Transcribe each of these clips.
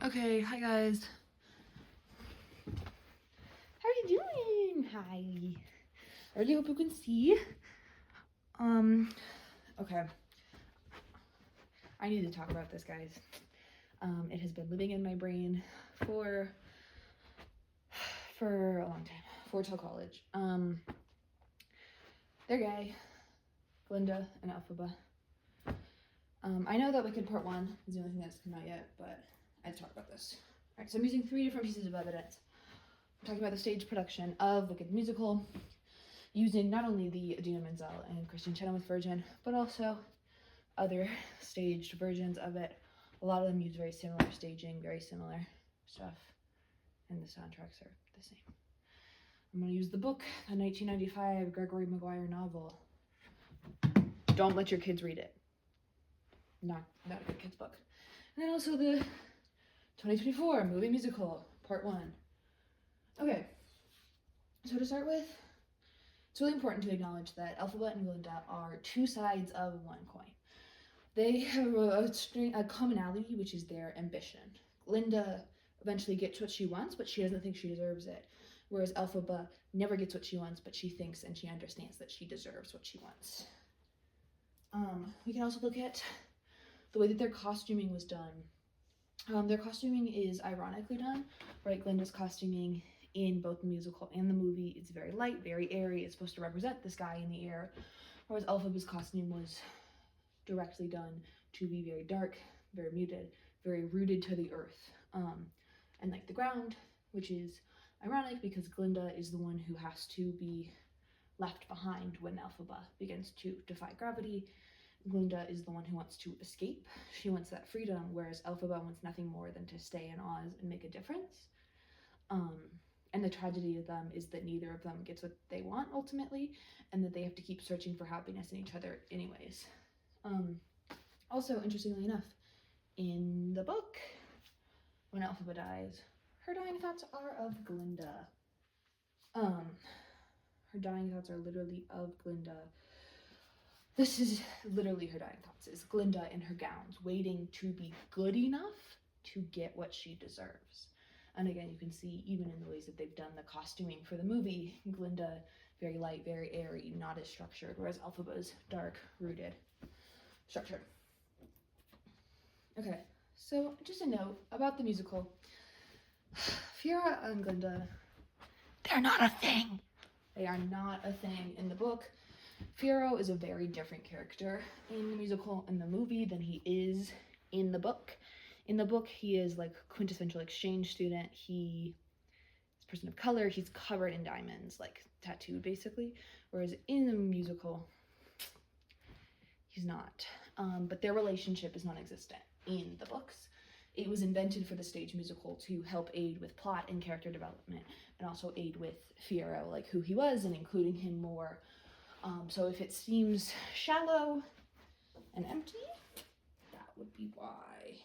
Okay, hi guys. How are you doing? Hi. I really hope you can see. Okay. I need to talk about this, guys. It has been living in my brain for a long time. For till college. They're gay. Glinda and Elphaba. I know that Wicked Part 1 is the only thing that's come out yet, but I had to talk about this. Alright, so I'm using 3 different pieces of evidence. I'm talking about the stage production of Wicked the Musical, using not only the Idina Menzel and Christian Chenoweth version, but also other staged versions of it. A lot of them use very similar staging, very similar stuff, and the soundtracks are the same. I'm going to use the book, the 1995 Gregory Maguire novel. Don't let your kids read it. Not a good kid's book. And then also the 2024 movie musical, part 1. Okay, so to start with, it's really important to acknowledge that Elphaba and Glinda are two sides of one coin. They have a commonality, which is their ambition. Glinda eventually gets what she wants, but she doesn't think she deserves it. Whereas Elphaba never gets what she wants, but she thinks and she understands that she deserves what she wants. We can also look at the way that their costuming was done. Their costuming is ironically done, right? Glinda's costuming in both the musical and the movie, it's very light, very airy. It's supposed to represent the sky in the air, whereas Elphaba's costume was directly done to be very dark, very muted, very rooted to the earth, and like the ground, which is ironic because Glinda is the one who has to be left behind when Elphaba begins to defy gravity. Glinda is the one who wants to escape. She wants that freedom, whereas Elphaba wants nothing more than to stay in Oz and make a difference. And the tragedy of them is that neither of them gets what they want ultimately, and that they have to keep searching for happiness in each other anyways. Also, interestingly enough, in the book, when Elphaba dies, her dying thoughts are of Glinda. Her dying thoughts are literally of Glinda. This is literally her dying thoughts, is Glinda in her gowns, waiting to be good enough to get what she deserves. And again, you can see even in the ways that they've done the costuming for the movie, Glinda, very light, very airy, not as structured, whereas Elphaba's dark, rooted, structured. Okay, so just a note about the musical. Fiyero and Glinda, they're not a thing. They are not a thing in the book. Fiyero is a very different character in the musical and the movie than he is in the book. In the book, he is like quintessential exchange student. He is a person of color. He's covered in diamonds, like tattooed basically. Whereas in the musical, he's not. But their relationship is non-existent in the books. It was invented for the stage musical to help aid with plot and character development, and also aid with Fiyero, like who he was and including him more. So if it seems shallow and empty, that would be why.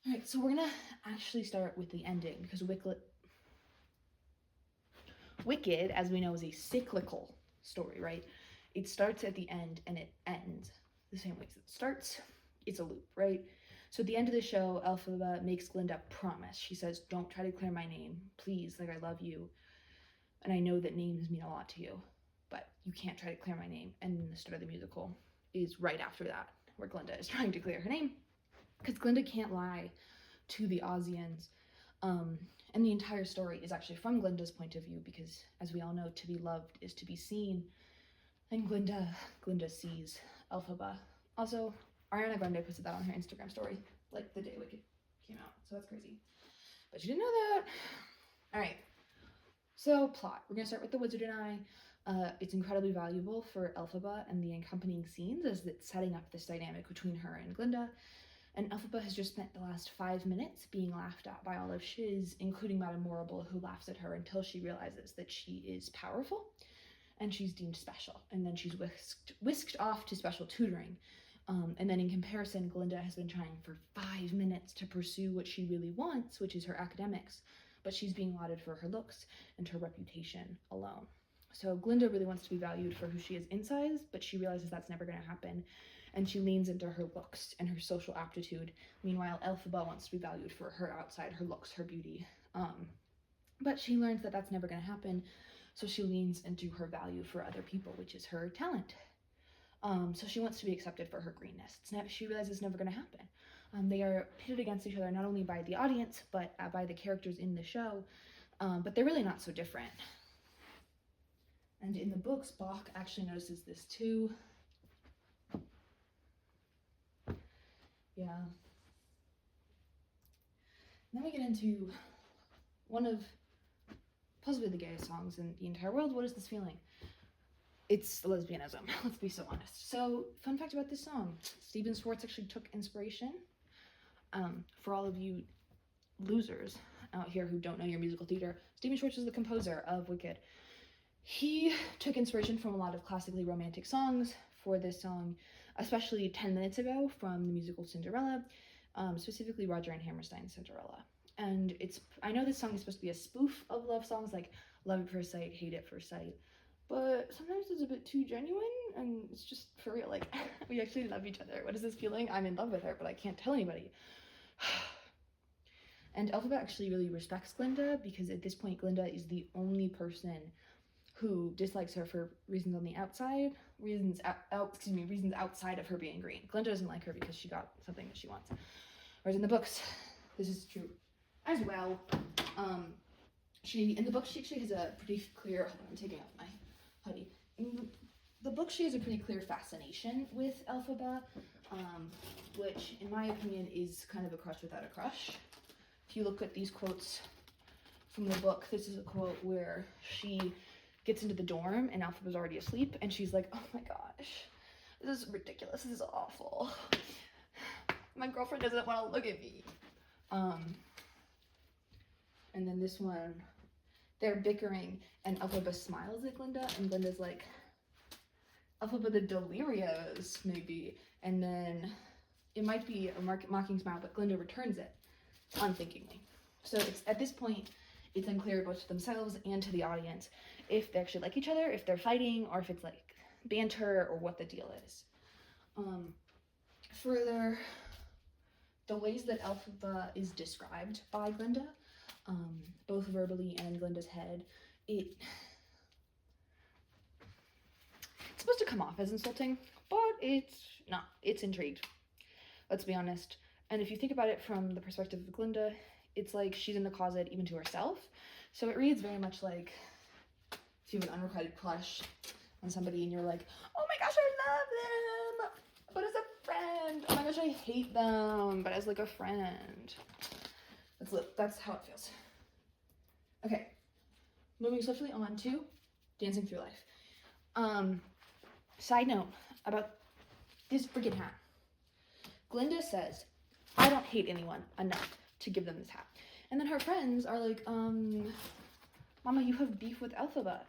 All right, so we're gonna actually start with the ending because Wicked, as we know, is a cyclical story, right? It starts at the end and it ends the same way as it starts. It's a loop, right? So at the end of the show, Elphaba makes Glinda promise. She says, "Don't try to clear my name, please. Like, I love you, and I know that names mean a lot to you, but you can't try to clear my name." And the start of the musical is right after that, where Glinda is trying to clear her name, because Glinda can't lie to the Ozians. And the entire story is actually from Glinda's point of view, because as we all know, to be loved is to be seen. And Glinda sees Elphaba. Also, Ariana Grande posted that on her Instagram story, like the day Wicked came out, so that's crazy. But you didn't know that. All right, so plot. We're gonna start with the Wizard and I. It's incredibly valuable for Elphaba and the accompanying scenes as it's setting up this dynamic between her and Glinda. And Elphaba has just spent the last 5 minutes being laughed at by all of Shiz, including Madame Morrible, who laughs at her until she realizes that she is powerful and she's deemed special. And then she's whisked off to special tutoring. And then in comparison, Glinda has been trying for 5 minutes to pursue what she really wants, which is her academics, but she's being lauded for her looks and her reputation alone. So Glinda really wants to be valued for who she is inside, but she realizes that's never going to happen. and she leans into her looks and her social aptitude. Meanwhile, elphaba wants to be valued for her outside, her looks, her beauty. But she learns that that's never going to happen, so she leans into her value for other people, which is her talent. So she wants to be accepted for her greenness. She realizes it's never going to happen. They are pitted against each other not only by the audience, but by the characters in the show. But they're really not so different. And in the books, Bach actually notices this too. Yeah. Then we get into one of possibly the gayest songs in the entire world. What is this feeling? It's lesbianism, let's be so honest. So, fun fact about this song, Stephen Schwartz actually took inspiration. For all of you losers out here who don't know your musical theater, Stephen Schwartz was the composer of Wicked. He took inspiration from a lot of classically romantic songs for this song, especially 10 Minutes Ago from the musical Cinderella, specifically Roger and Hammerstein's Cinderella. And I know this song is supposed to be a spoof of love songs like Love at First Sight, Hate at First Sight, but sometimes it's a bit too genuine, and it's just for real, like, we actually love each other. What is this feeling? I'm in love with her, but I can't tell anybody. And elphaba actually really respects Glinda, because at this point, Glinda is the only person who dislikes her for reasons on the outside, reasons outside of her being green. Glinda doesn't like her because she got something that she wants. Whereas in the books, this is true as well. In the book, she actually has a pretty clear, hold on, I'm taking off my hoodie. In the book, she has a pretty clear fascination with elphaba, which, in my opinion, is kind of a crush without a crush. If you look at these quotes from the book, this is a quote where she gets into the dorm and elphaba's already asleep, and she's like, oh my gosh, this is ridiculous, this is awful. My girlfriend doesn't want to look at me. And then this one, they're bickering, and elphaba smiles at Glinda, and Glinda's like, elphaba the delirious, maybe. And then it might be a mocking smile, but Glinda returns it unthinkingly. So at this point, it's unclear both to themselves and to the audience if they actually like each other, if they're fighting, or if it's like banter, or what the deal is. Further, the ways that elphaba is described by Glinda, both verbally and in Glinda's head, it's supposed to come off as insulting, but it's not. It's intrigued. Let's be honest. And if you think about it from the perspective of Glinda, it's like she's in the closet even to herself. So it reads very much like if you have an unrequited crush on somebody and you're like, oh my gosh, I love them, but as a friend. Oh my gosh, I hate them, but as like a friend. That's how it feels. Okay, moving swiftly on to Dancing Through Life. Side note about this freaking hat. Glinda says, I don't hate anyone enough to give them this hat. And then her friends are like, Mama, you have beef with elphaba.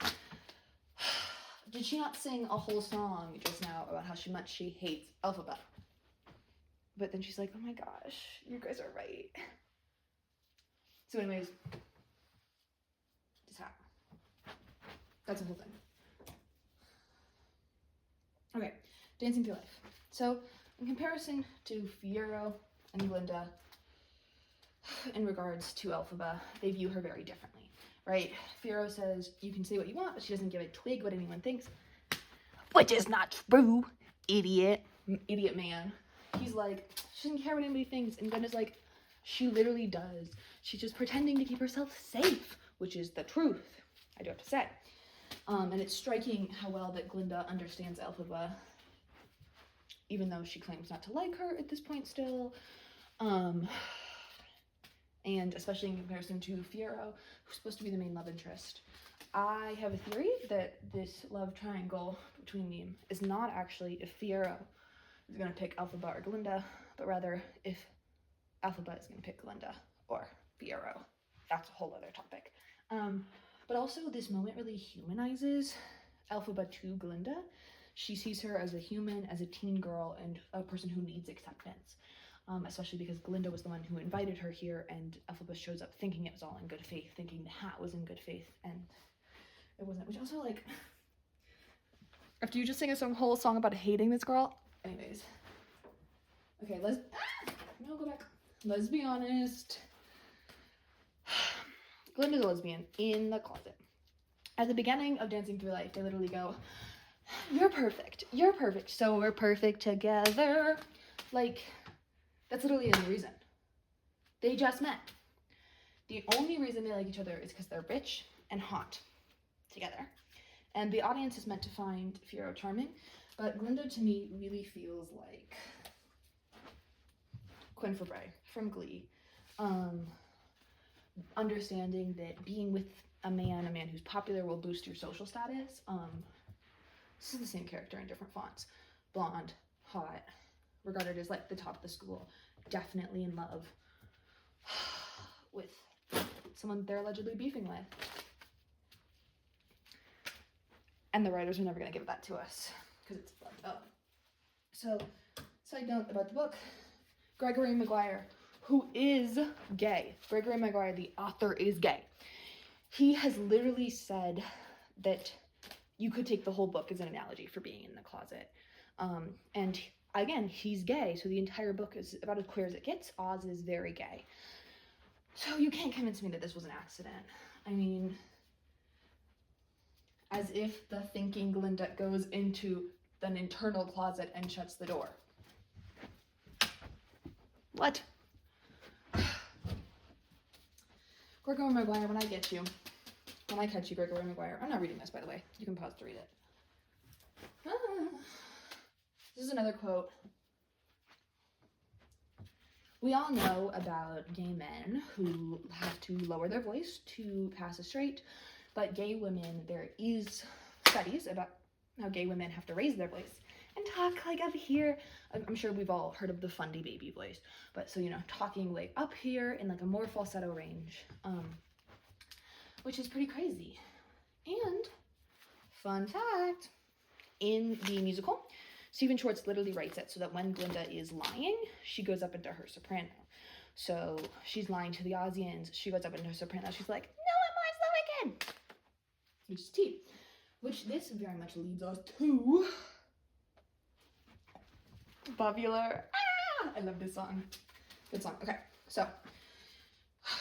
Did she not sing a whole song just now about how much she hates elphaba? But then she's like, oh my gosh, you guys are right. So anyways, this hat. That's the whole thing. Okay, Dancing Through Life. So in comparison to Fiyero and Glinda, in regards to elphaba, they view her very differently, right? Fiyero says, you can say what you want, but she doesn't give a twig what anyone thinks. Which is not true, idiot. Idiot man. He's like, she doesn't care what anybody thinks. And Glinda's like, she literally does. She's just pretending to keep herself safe, which is the truth, I do have to say. And it's striking how well that Glinda understands elphaba, even though she claims not to like her at this point still. And especially in comparison to Fiyero, who's supposed to be the main love interest. I have a theory that this love triangle between them is not actually if Fiyero is going to pick elphaba or Glinda, but rather if elphaba is going to pick Glinda or Fiyero. That's a whole other topic. But also this moment really humanizes elphaba to Glinda. She sees her as a human, as a teen girl, and a person who needs acceptance. Especially because Glinda was the one who invited her here, and elphaba shows up thinking it was all in good faith, thinking the hat was in good faith, and it wasn't. Which also, like, after you just sing a whole song about hating this girl, anyways, Okay, no, go back. Lesbi-honest. Glinda's a lesbian in the closet. At the beginning of Dancing Through Life, they literally go, "You're perfect. You're perfect. So we're perfect together." Like, that's literally the reason. They just met. The only reason they like each other is because they're rich and hot together. And the audience is meant to find Fiyero charming, but Glinda to me really feels like Quinn Fabray from Glee. Understanding that being with a man who's popular will boost your social status. This is the same character in different fonts. Blonde, hot, regarded as like the top of the school, definitely in love with someone they're allegedly beefing with. And the writers are never going to give that to us because it's fucked up. So, side note about the book, Gregory Maguire, who is gay. Gregory Maguire, the author, is gay. He has literally said that you could take the whole book as an analogy for being in the closet. And again, he's gay, so the entire book is about as queer as it gets. Oz is very gay. So you can't convince me that this was an accident. I mean, as if the thinking Glinda goes into an internal closet and shuts the door. What? Gregory Maguire, when I catch you, Gregory Maguire. I'm not reading this, by the way. You can pause to read it. This is another quote. We all know about gay men who have to lower their voice to pass as straight, but gay women, there is studies about how gay women have to raise their voice and talk like up here. I'm sure we've all heard of the Fundy baby voice, but so, talking like up here in like a more falsetto range, which is pretty crazy. And fun fact, in the musical, Stephen Schwartz literally writes it so that when Glinda is lying, she goes up into her soprano. So she's lying to the Ozians, she goes up into her soprano, she's like, "No, I'm Lois Lowigan," which is tea. Which this very much leads us to Popular. I love this song. Good song. Okay, so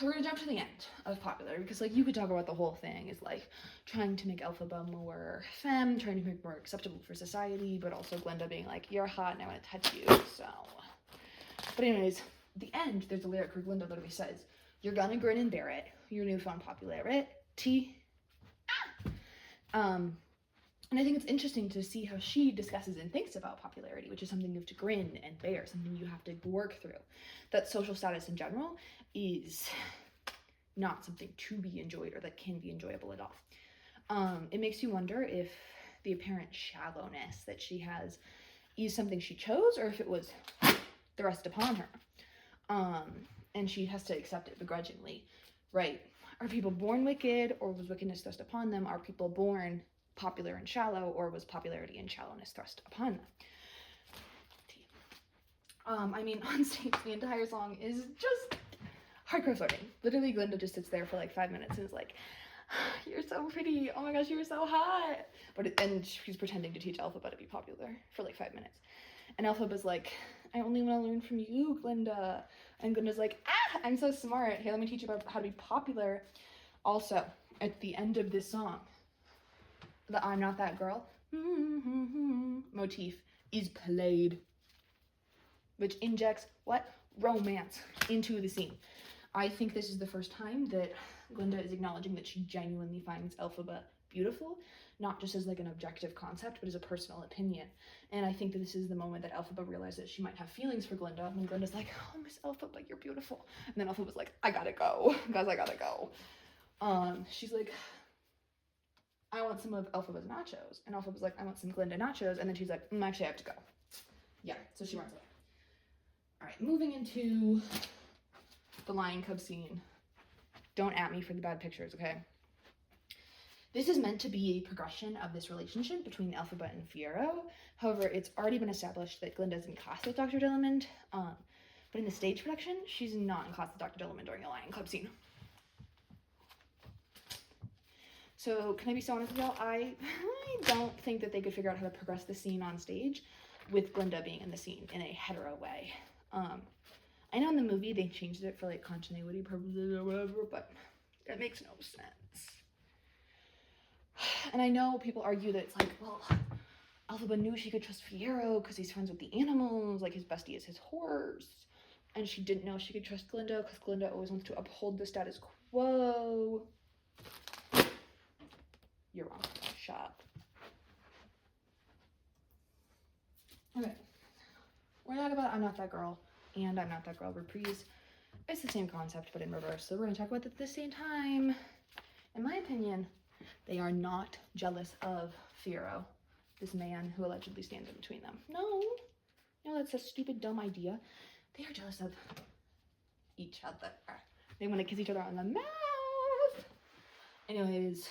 we're gonna jump to the end of Popular because you could talk about the whole thing is trying to make elphaba more femme, trying to make more acceptable for society, but also Glinda being like, "You're hot and I want to touch you." So, but anyways, the end, there's a lyric where Glinda literally says, "You're gonna grin and bear it, your newfound popularity." And I think it's interesting to see how she discusses and thinks about popularity, which is something you have to grin and bear, something you have to work through. That social status in general is not something to be enjoyed or that can be enjoyable at all. It makes you wonder if the apparent shallowness that she has is something she chose or if it was thrust upon her. And she has to accept it begrudgingly, right? Are people born wicked or was wickedness thrust upon them? Are people born popular and shallow, or was popularity and shallowness thrust upon them? On stage, the entire song is just hardcore flirting. Literally, Glinda just sits there for 5 minutes and is like, "You're so pretty. Oh my gosh, you're so hot." And she's pretending to teach elphaba to be popular for 5 minutes. And elphaba's like, "I only want to learn from you, Glinda." And Glinda's like, "I'm so smart. Here, let me teach you about how to be popular." Also, at the end of this song, the "I'm not that girl" motif is played, which injects what? Romance into the scene. I think this is the first time that Glinda is acknowledging that she genuinely finds elphaba beautiful, not just as an objective concept, but as a personal opinion. And I think that this is the moment that elphaba realizes she might have feelings for Glinda, when Glinda's like, "Oh, Miss Elphaba, you're beautiful." And then elphaba's like, "I gotta go, guys, I gotta go." She's like, "I want some of elphaba's nachos." And elphaba's like, "I want some Glinda nachos." And then she's like, "Actually, I have to go." Yeah, so she runs away. All right, moving into the lion cub scene. Don't at me for the bad pictures, okay? This is meant to be a progression of this relationship between elphaba and Fiyero. However, it's already been established that Glinda's in class with Dr. Dillamond, but in the stage production, she's not in class with Dr. Dillamond during a lion club scene. So, can I be so honest with y'all? I don't think that they could figure out how to progress the scene on stage with Glinda being in the scene in a hetero way. I know in the movie they changed it for like continuity purposes or whatever, but it makes no sense. And I know people argue that it's like, well, elphaba knew she could trust Fiyero because he's friends with the animals, like his bestie is his horse. And she didn't know she could trust Glinda because Glinda always wants to uphold the status quo. You're wrong. Shut up. Okay. We're talking about I'm Not That Girl and I'm Not That Girl reprise. It's the same concept, but in reverse. So we're going to talk about it at the same time. In my opinion, they are not jealous of Fiyero, this man who allegedly stands in between them. No, that's a stupid, dumb idea. They are jealous of each other. They want to kiss each other on the mouth. Anyways,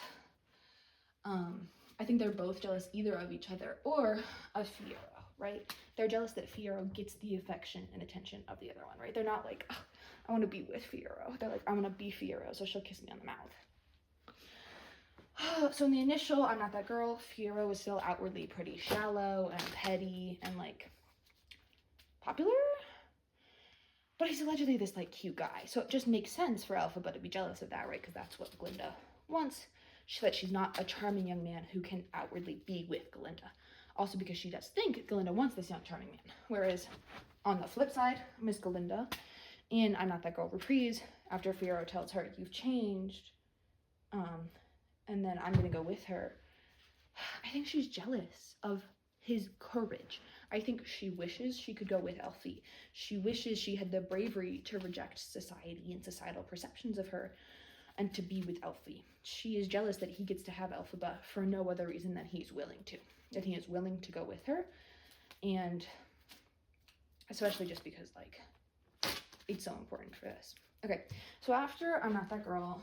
I think they're both jealous either of each other or of Fiyero, right? They're jealous that Fiyero gets the affection and attention of the other one, right? They're not like, oh, I want to be with Fiyero. They're like, I want to be Fiyero, so she'll kiss me on the mouth. So in the initial I'm Not That Girl, Fiyero is still outwardly pretty shallow and petty and like popular, but he's allegedly this like cute guy. So it just makes sense for elphaba to be jealous of that, right? Because that's what Glinda wants. That she's not a charming young man who can outwardly be with Glinda. Also because she does think Glinda wants this young charming man. Whereas on the flip side, Miss Glinda in I'm Not That Girl reprise, after Fiyero tells her, you've changed, and then I'm gonna go with her, I think she's jealous of his courage. I think she wishes she could go with Elfie. She wishes she had the bravery to reject society and societal perceptions of her and to be with Elfie. She is jealous that he gets to have elphaba for no other reason than he's willing to. That he is willing to go with her. And especially just because, like, it's so important for this. Okay, so after I'm Not That Girl,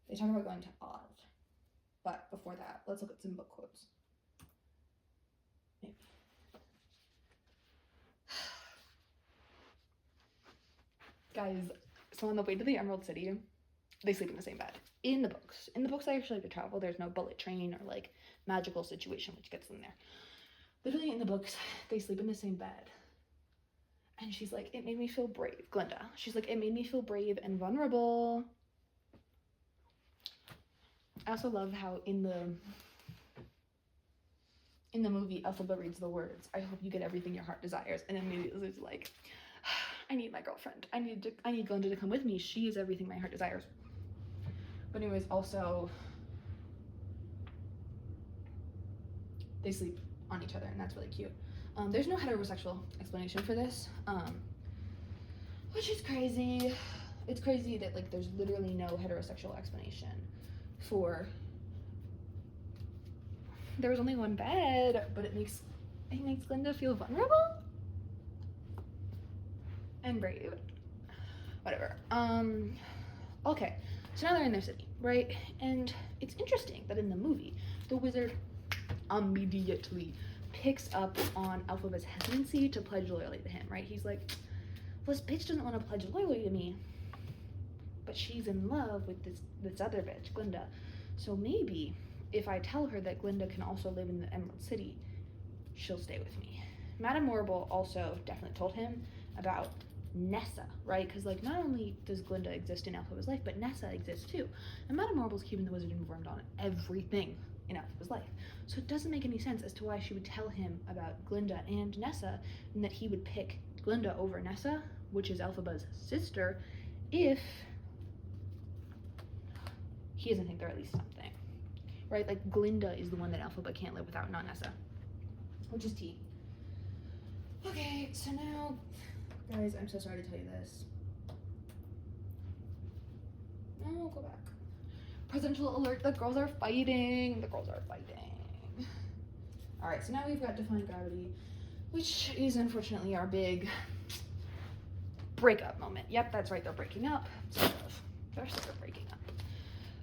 they talk about going to Oz. But before that, let's look at some book quotes. Maybe. Guys, so on the way to the Emerald City, they sleep in the same bed. In the books, they actually like to travel. There's no bullet train or like magical situation which gets them there. Literally in the books, they sleep in the same bed. And she's like, it made me feel brave, Glinda. She's like, it made me feel brave and vulnerable. I also love how in the movie, elphaba reads the words, I hope you get everything your heart desires. And immediately is like, I need my girlfriend. I need Glinda to come with me. She is everything my heart desires. But anyways, also, they sleep on each other, and that's really cute. There's no heterosexual explanation for this, which is crazy. It's crazy that like there's literally no heterosexual explanation for. There was only one bed, but it makes Glinda feel vulnerable and brave. Whatever. Okay. So now they're in their city, right? And it's interesting that in the movie, the wizard immediately picks up on elphaba's hesitancy to pledge loyalty to him, right? He's like, well, this bitch doesn't want to pledge loyalty to me, but she's in love with this other bitch, Glinda. So maybe if I tell her that Glinda can also live in the Emerald City, she'll stay with me. Madame Morrible also definitely told him about Nessa, right? Because like not only does Glinda exist in elphaba's life, but Nessa exists too. And Madame Morrible's keeping the wizard informed on everything in elphaba's life. So it doesn't make any sense as to why she would tell him about Glinda and Nessa, and that he would pick Glinda over Nessa, which is elphaba's sister, if he doesn't think they're at least something, right? Like Glinda is the one that elphaba can't live without, not Nessa, which is tea. Okay, so now, guys, I'm so sorry to tell you this. No, go back. Presidential alert, the girls are fighting. All right, so now we've got defying gravity, which is unfortunately our big breakup moment. Yep, that's right, they're breaking up. They're sort of breaking up.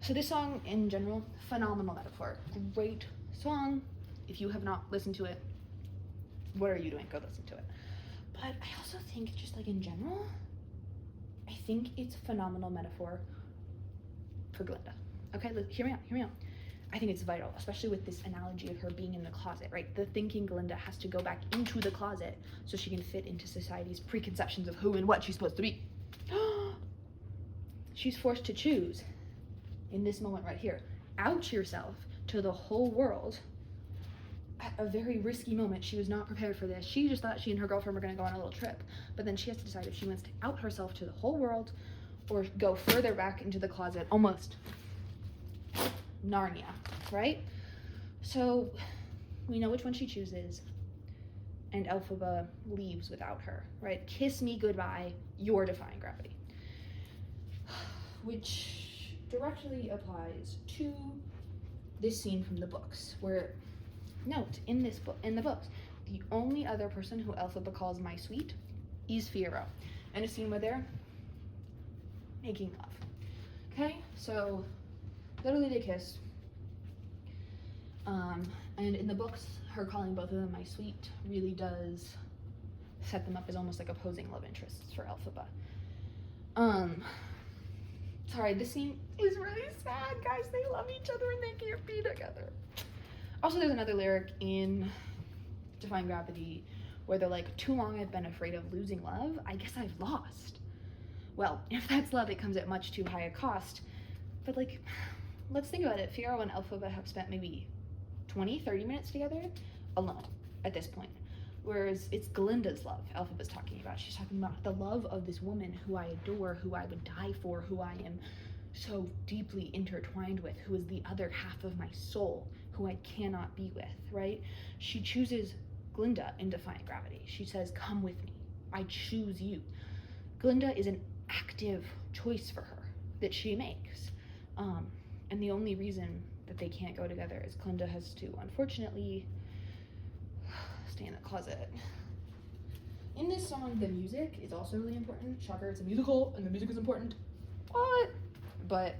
So this song in general, phenomenal metaphor. Great song. If you have not listened to it, what are you doing? Go listen to it. But I also think just like in general, I think it's a phenomenal metaphor for Glinda. Okay, hear me out. I think it's vital, especially with this analogy of her being in the closet, right? The thinking Glinda has to go back into the closet so she can fit into society's preconceptions of who and what she's supposed to be. She's forced to choose in this moment right here. Out yourself to the whole world at a very risky moment. She was not prepared for this. She just thought she and her girlfriend were going to go on a little trip, but then she has to decide if she wants to out herself to the whole world or go further back into the closet, almost Narnia, right? So we know which one she chooses, and elphaba leaves without her, right? Kiss me goodbye, you're defying gravity. Which directly applies to this scene from the books, where, note, in the books, the only other person who elphaba calls my sweet is Fiyero, and a scene where they're making love. Okay, so literally they kiss. And in the books, her calling both of them my sweet really does set them up as almost like opposing love interests for elphaba. Sorry, this scene is really sad, guys. They love each other and they can't be together. Also, there's another lyric in Defying Gravity where they're like, too long I've been afraid of losing love, I guess I've lost. Well, if that's love, it comes at much too high a cost. But like, let's think about it. Fiyero and elphaba have spent maybe 20-30 minutes together alone at this point. Whereas it's Glinda's love elphaba's talking about. She's talking about the love of this woman who I adore, who I would die for, who I am so deeply intertwined with, who is the other half of my soul, who I cannot be with, right? She chooses Glinda in Defying Gravity. She says, come with me, I choose you. Glinda is an active choice for her that she makes. And the only reason that they can't go together is Glinda has to, unfortunately, stay in the closet. In this song, the music is also really important. Shocker, it's a musical, and the music is important. What? But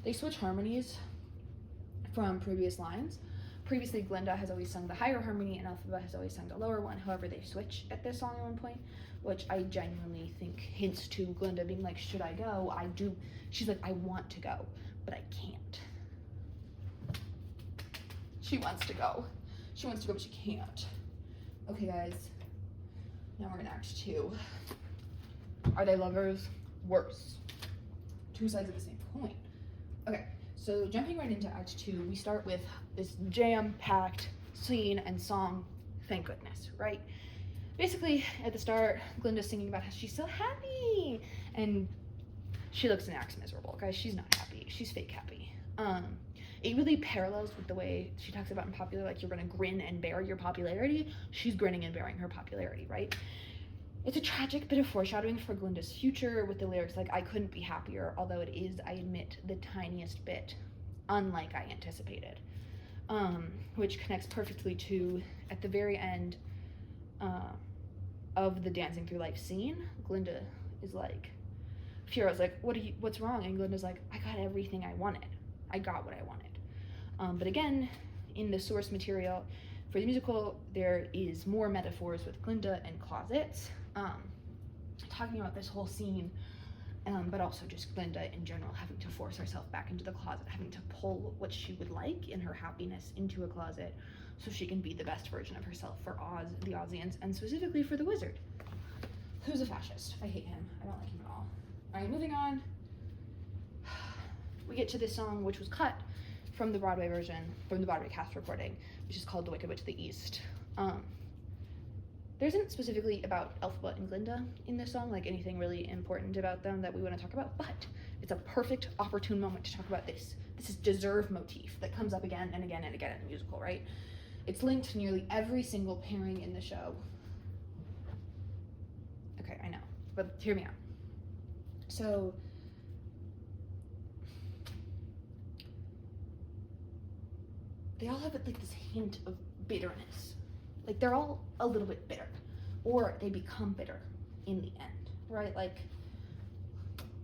they switch harmonies from previous lines. Previously, Glinda has always sung the higher harmony, and elphaba has always sung the lower one. However, they switch at this song at one point, which I genuinely think hints to Glinda being like, should I go? I do. She's like, I want to go, but I can't. She wants to go. She wants to go, but she can't. Okay, guys. Now we're in Act 2. Are they lovers? Worse. Two sides of the same coin. Okay, so jumping right into Act 2, we start with this jam-packed scene and song, thank goodness, right? Basically, at the start, Glinda's singing about how she's so happy, and she looks and acts miserable. Guys, she's not happy. She's fake happy. It really parallels with the way she talks about in Popular, like you're gonna grin and bear your popularity. She's grinning and bearing her popularity, right? It's a tragic bit of foreshadowing for Glinda's future with the lyrics like, I couldn't be happier, although it is, I admit, the tiniest bit unlike I anticipated. Which connects perfectly to, at the very end of the Dancing Through Life scene, Glinda is like, Fiyero's like, what's wrong? And Glinda's like, I got everything I wanted. I got what I wanted. But again, in the source material for the musical, there is more metaphors with Glinda and closets, talking about this whole scene, but also just Glinda in general having to force herself back into the closet, having to pull what she would like in her happiness into a closet so she can be the best version of herself for Oz, the Ozians, and specifically for the wizard, who's a fascist. I hate him. I don't like him at all. All right, moving on. We get to this song, which was cut from the Broadway version, from the Broadway cast recording, which is called The Wicked Witch of the East. There isn't specifically about elphaba and Glinda in this song, like anything really important about them that we want to talk about, but it's a perfect, opportune moment to talk about this. This is deserve motif that comes up again and again and again in the musical, right? It's linked to nearly every single pairing in the show. Okay, I know, but hear me out. So, they all have like this hint of bitterness. Like they're all a little bit bitter, or they become bitter in the end, right? Like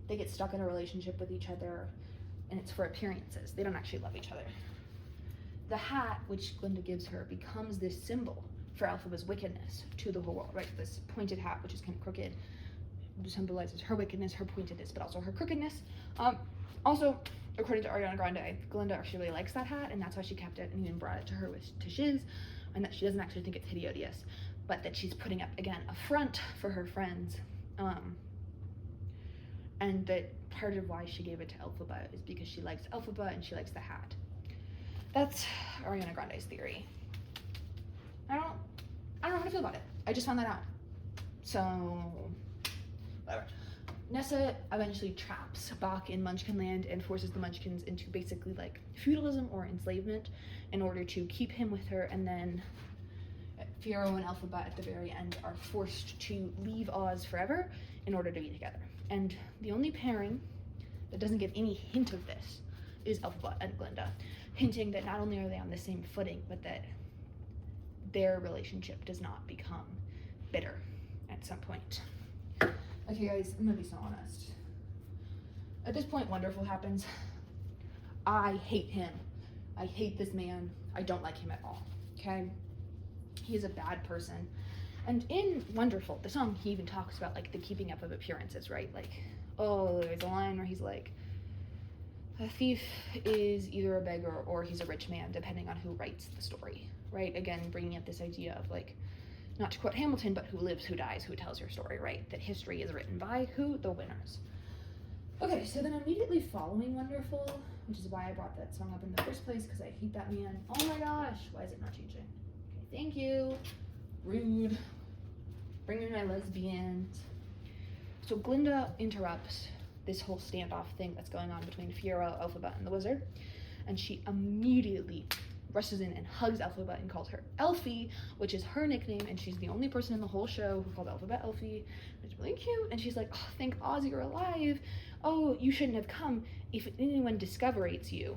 they get stuck in a relationship with each other and it's for appearances. They don't actually love each other. The hat, which Glinda gives her, becomes this symbol for elphaba's wickedness to the whole world, right? This pointed hat, which is kind of crooked, symbolizes her wickedness, her pointedness, but also her crookedness. Also, according to Ariana Grande, Glinda actually really likes that hat, and that's why she kept it and even brought it to her to Shiz, and that she doesn't actually think it's hideous, but that she's putting up, again, a front for her friends, and that part of why she gave it to elphaba is because she likes elphaba and she likes the hat. That's Ariana Grande's theory. I don't know how to feel about it. I just found that out. So, whatever. Nessa eventually traps Bach in Munchkin Land and forces the Munchkins into basically like feudalism or enslavement in order to keep him with her, and then Fiyero and elphaba at the very end are forced to leave Oz forever in order to be together. And the only pairing that doesn't give any hint of this is elphaba and Glinda, hinting that not only are they on the same footing, but that their relationship does not become bitter at some point. Okay guys, I'm gonna be so honest. At this point, Wonderful happens. I hate him. I hate this man. I don't like him at all, okay? He's a bad person. And in Wonderful, the song, he even talks about like the keeping up of appearances, right? Like, oh, there's a line where he's like, a thief is either a beggar or he's a rich man, depending on who writes the story, right? Again, bringing up this idea of like, not to quote Hamilton, but who lives, who dies, who tells your story, right? That history is written by who? The winners. Okay, so then immediately following Wonderful, which is why I brought that song up in the first place, because I hate that man. Oh my gosh, why is it not changing? Okay, thank you. Rude. Bring me my lesbians. So Glinda interrupts this whole standoff thing that's going on between Fiyero, elphaba, and the wizard, and she immediately rushes in and hugs elphaba and calls her Elfie, which is her nickname, and she's the only person in the whole show who called elphaba Elfie. It's really cute, and she's like, oh, thank Oz you're alive. Oh, you shouldn't have come if anyone discovers you.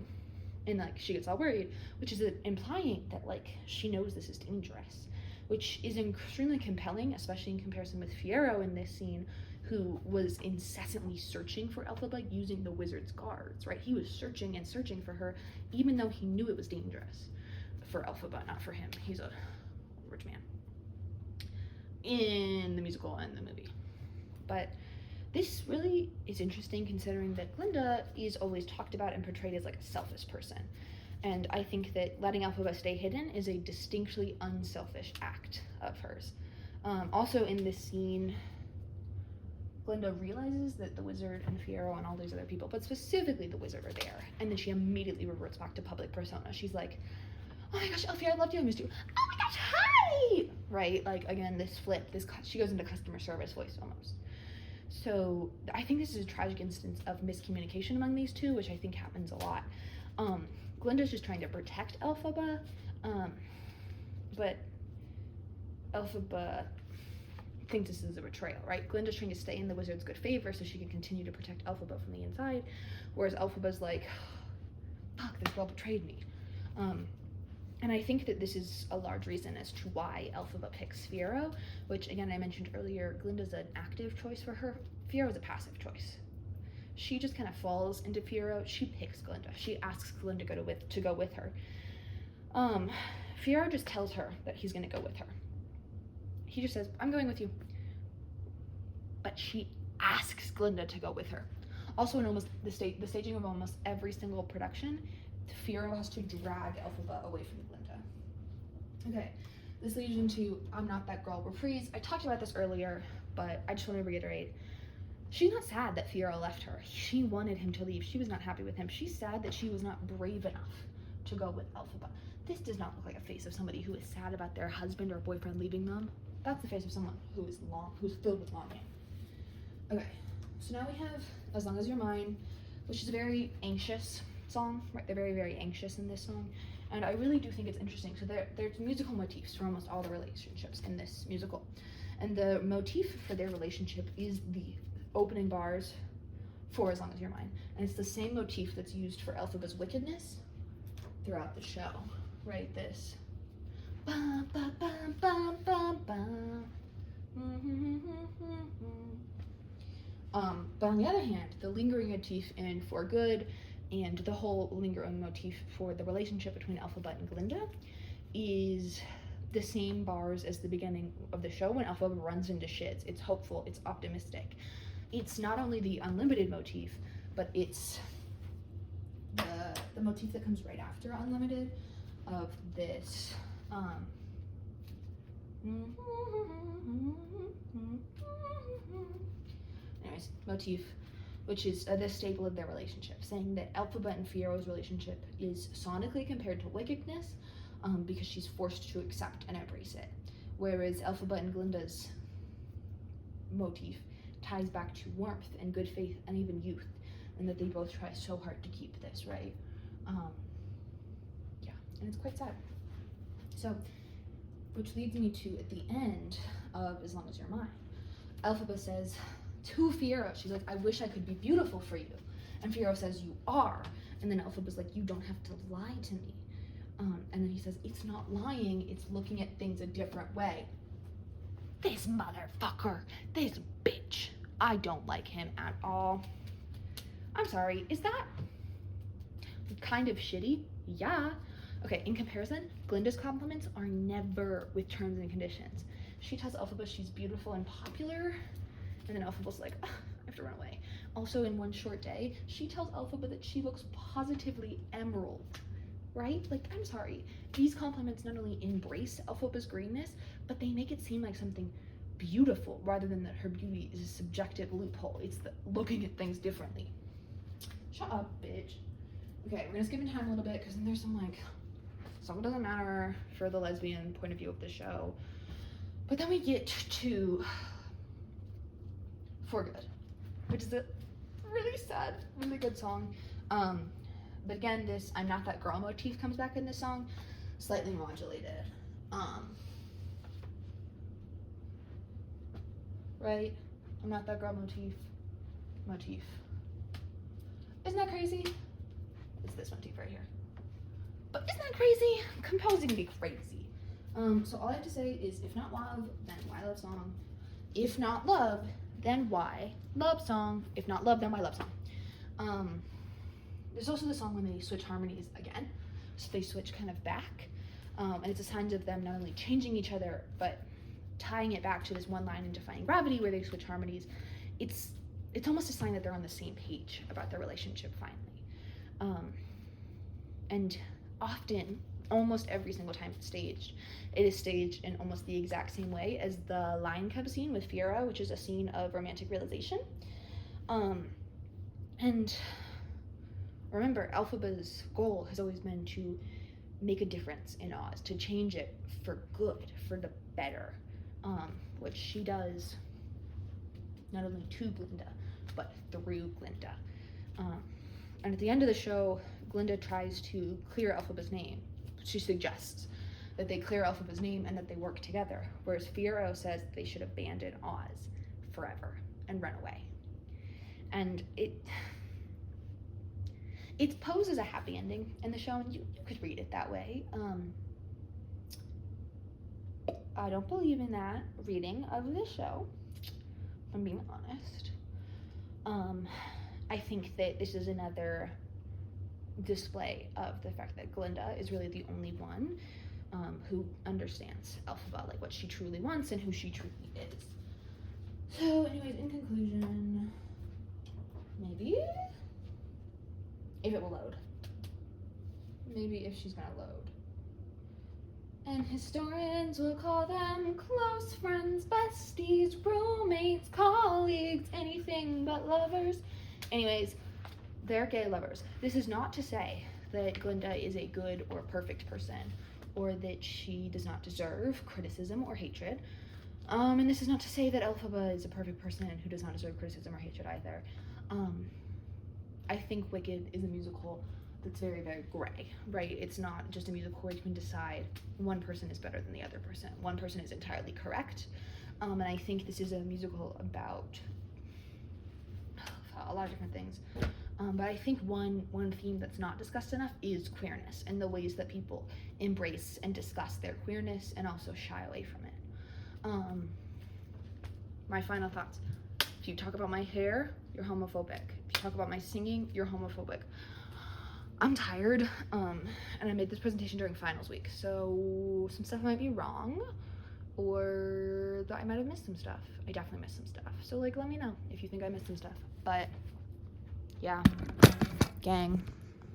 And like she gets all worried, which is implying that like she knows this is dangerous, which is extremely compelling, especially in comparison with Fiyero in this scene, who was incessantly searching for elphaba using the wizard's guards, right? He was searching and searching for her, even though he knew it was dangerous for elphaba, not for him. He's a rich man in the musical and the movie. But this really is interesting considering that Glinda is always talked about and portrayed as like a selfish person. And I think that letting elphaba stay hidden is a distinctly unselfish act of hers. Also in this scene, Glinda realizes that the wizard and Fiyero and all these other people, but specifically the wizard, are there. And then she immediately reverts back to public persona. She's like, oh my gosh, Elfie, I loved you, I missed you. Oh my gosh, hi! Right, like again, this flip, she goes into customer service voice almost. So I think this is a tragic instance of miscommunication among these two, which I think happens a lot. Glinda's just trying to protect elphaba, but elphaba thinks this is a betrayal, right? Glinda's trying to stay in the wizard's good favor so she can continue to protect elphaba from the inside, whereas elphaba's like, fuck, this girl betrayed me. And I think that this is a large reason as to why elphaba picks Fiyero, which again I mentioned earlier, Glinda's an active choice for her. Fiero's a passive choice. She just kind of falls into Fiyero. She picks Glinda. She asks Glinda to go with her. Fiyero just tells her that he's gonna go with her. He just says, I'm going with you. But she asks Glinda to go with her. Also in almost the staging of almost every single production, Fiyero has to drag elphaba away from Glinda. Okay, this leads into I'm Not That Girl reprise. I talked about this earlier, but I just want to reiterate. She's not sad that Fiyero left her. She wanted him to leave. She was not happy with him. She's sad that she was not brave enough to go with elphaba. This does not look like a face of somebody who is sad about their husband or boyfriend leaving them. That's the face of someone who's filled with longing. Okay, so now we have As Long As You're Mine, which is a very anxious song, right? They're very, very anxious in this song. And I really do think it's interesting. So there's musical motifs for almost all the relationships in this musical. And the motif for their relationship is the opening bars for As Long As You're Mine. And it's the same motif that's used for elphaba's wickedness throughout the show, right? This. Bum, bum, bum, bum, bum, bum. But on the other hand, the lingering motif in For Good and the whole lingering motif for the relationship between elphaba and Glinda is the same bars as the beginning of the show when elphaba runs into shiz. It's hopeful, it's optimistic. It's not only the unlimited motif, but it's the motif that comes right after unlimited of this anyways, motif, which is the staple of their relationship, saying that elphaba and Fiero's relationship is sonically compared to wickedness, because she's forced to accept and embrace it, whereas elphaba and Glinda's motif ties back to warmth and good faith and even youth, and that they both try so hard to keep this, right? Yeah, and it's quite sad. So, which leads me to, at the end of As Long As You're Mine, elphaba says to Fiero, she's like, I wish I could be beautiful for you. And Fiero says, you are. And then elphaba's like, you don't have to lie to me. And then he says, it's not lying, it's looking at things a different way. This motherfucker, this bitch, I don't like him at all. I'm sorry, is that kind of shitty? Yeah. Okay, in comparison, Glinda's compliments are never with terms and conditions. She tells elphaba she's beautiful and popular, and then elphaba's like, I have to run away. Also, in one short day, she tells elphaba that she looks positively emerald, right? Like, I'm sorry, these compliments not only embrace elphaba's greenness, but they make it seem like something beautiful rather than that her beauty is a subjective loophole. It's the looking at things differently. Shut up, bitch. Okay, we're gonna skip in time a little bit because then there's some like stuff that doesn't matter for the lesbian point of view of the show. But then we get to For Good, which is a really sad, really good song. But again, this I'm Not That Girl motif comes back in this song, slightly modulated. Right? I'm not that girl motif. Isn't that crazy? It's this motif right here. But isn't that crazy? Composing can be crazy. So all I have to say is, if not love, then why love song? If not love, then why love song? If not love, then why love song? There's also the song when they switch harmonies again. So they switch kind of back. And it's a sign of them not only changing each other, but tying it back to this one line in Defying Gravity where they switch harmonies. It's almost a sign that they're on the same page about their relationship finally. And often, almost every single time it's staged, it is staged in almost the exact same way as the Lion Cub scene with Fiero, which is a scene of romantic realization. And remember, elphaba's goal has always been to make a difference in Oz, to change it for good, for the better, which she does not only to Glinda, but through Glinda. And at the end of the show, Glinda tries to clear elphaba's name. She suggests that they clear elphaba's name and that they work together, whereas Fiero says they should abandon Oz forever and run away. And it's posed as a happy ending in the show, and you could read it that way. I don't believe in that reading of the show, if I'm being honest. I think that this is another display of the fact that Glinda is really the only one who understands elphaba, like what she truly wants and who she truly is. So anyways, in conclusion, maybe if it will load. Maybe if she's gonna load. And historians will call them close friends, besties, roommates, colleagues, anything but lovers. Anyways, they're gay lovers. This is not to say that Glinda is a good or perfect person, or that she does not deserve criticism or hatred. And this is not to say that elphaba is a perfect person who does not deserve criticism or hatred either. I think Wicked is a musical that's very, very gray, right? It's not just a musical where you can decide one person is better than the other person. One person is entirely correct. And I think this is a musical about a lot of different things. But I think one theme that's not discussed enough is queerness and the ways that people embrace and discuss their queerness and also shy away from it. My final thoughts. If you talk about my hair, you're homophobic. If you talk about my singing, you're homophobic. I'm tired, and I made this presentation during finals week, so some stuff might be wrong, or that I might have missed some stuff. I definitely missed some stuff, so like let me know if you think I missed some stuff. But yeah, gang.